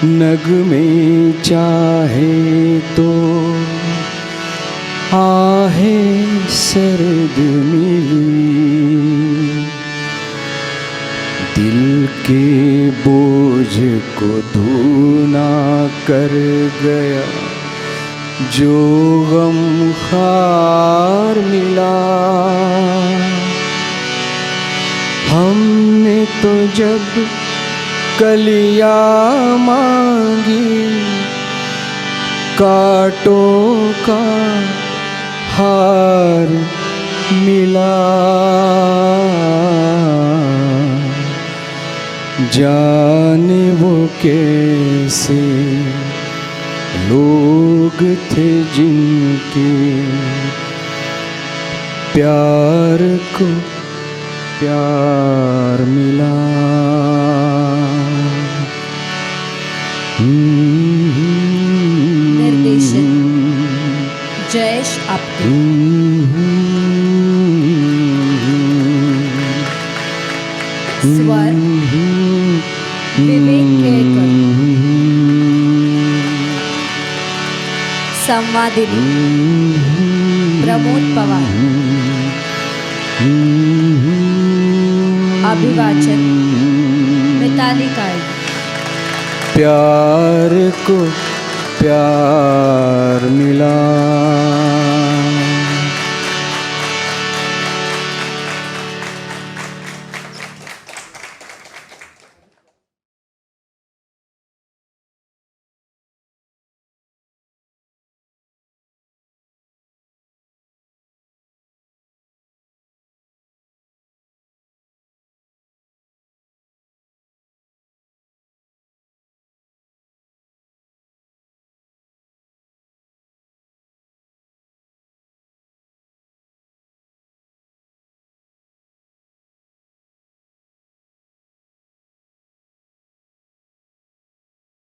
नगमे चाहे तो आहें सर्द मिली। दिल के बोझ को धूना कर गया जो गम खार मिला। हमने तो जब कलियां मांगी कांटों का हार मिला। जाने वो कैसे लोग थे जिनके प्यार को प्यार मिला। निर्देशन जयेश आपटे। स्वर विवेक केळकर। संवादिनी प्रमोद पवार। अभिवाचन मिताली काळे। प्यार को प्यार मिला।